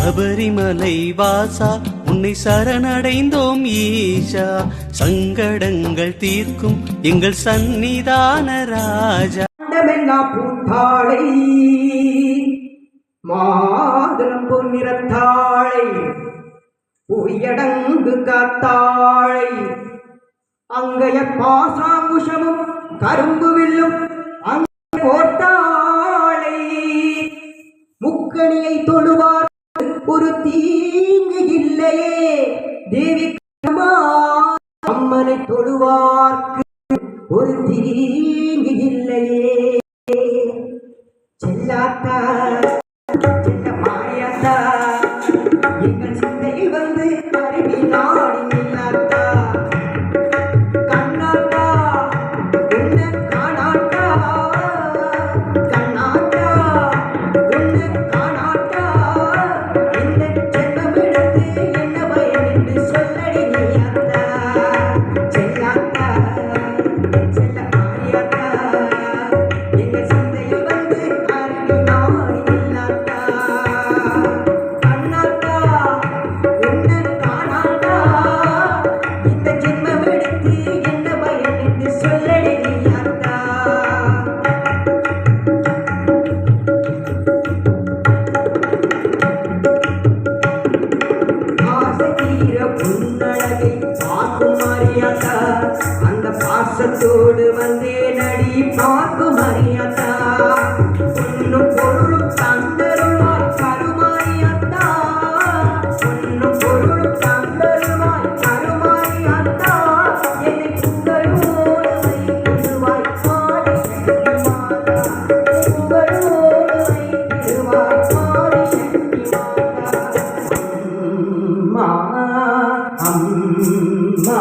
சபரிமலை வாசா உன்னை சரணடைந்தோம் ஈஷா, சங்கடங்கள் தீர்க்கும் எங்கள் சந்நிதான ராஜா. பூத்தாளை மாதுளம் பொன்னிறத்தாளை புயடங்கு காத்தாளை அங்கைய பாசாங்குஷமும் கரும்பு வில்லும் அங்கே போட்டாளை முக்கணியை தொழுவார் ஒரு தீங்கு இல்லையே தேவி அம்மனை தொழுவார்க்கு ஒரு தீங்கு இல்லையே. செல்லாத்தா செல்ல மாரியாத்தா எங்கள் சிந்தையில் வந்து அருவி நாடி நில்லாத்தா. கண்ணாத்தா உன்னை காணாட்டா, கண்ணாத்தா உன்னை காணாட்டா, இந்த ஜென்மம் எடுத்து என்ன பயன் என்று சொல்லடி நீயாத்தா. செல்லாத்தா செல்ல மாரியாத்தா எங்கள் சிந்தையில் வந்து அருவி நாடி நில்லாத்தா. கண்ணாத்தா உன்னை காணாட்டா, இந்த ஜென்மம் எடுத்து என்ன பயன் என்று சொல்லடி நீயாத்தா. ஆசை தீர புன்னழகை பார்க்கும் மாரியாத்தா, அந்த பாசத்தோடு வந்தே நடி பார்க்கும் மாரியாத்தா. பொன்னும் பொருளும் தந்தருள்வாய் கருமாரியாத்தா, பொன்னும் பொருளும் தந்தருள்வாய் கருமாரியாத்தா. என்னை புகழோடு வைத்திடுவாய் மாரி சக்தி மாதா, புகழோடு வைத்திடுவாய் மாரி சக்தி மாதா. அம்மா அம்மா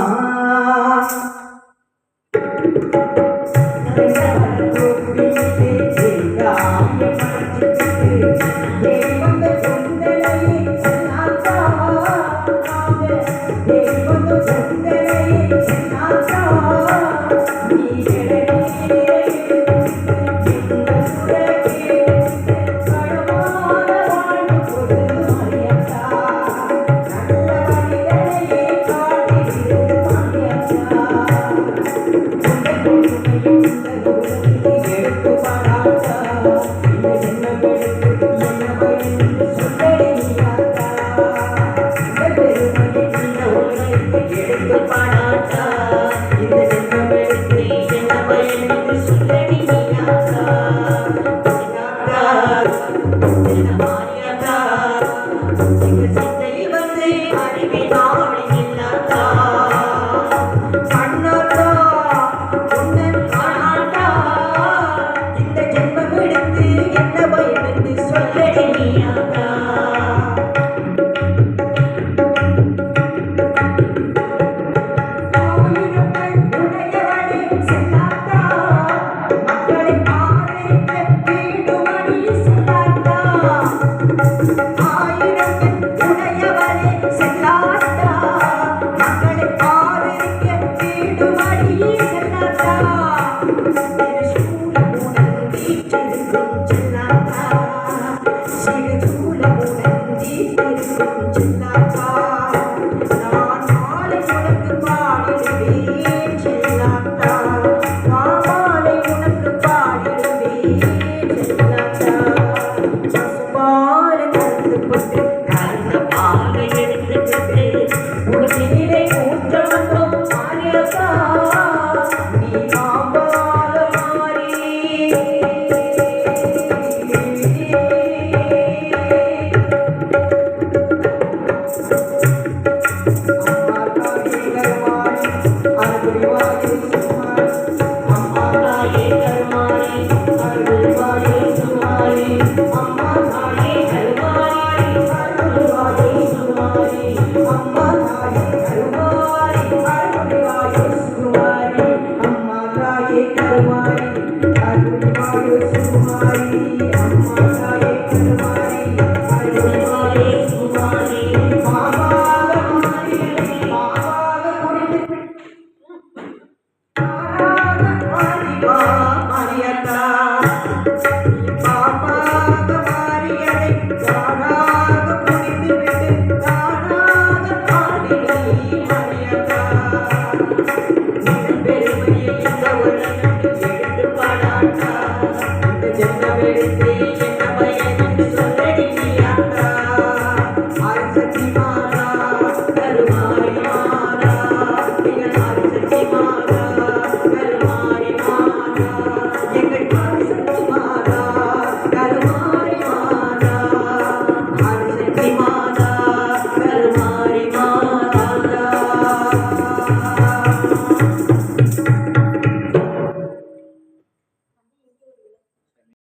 Bye.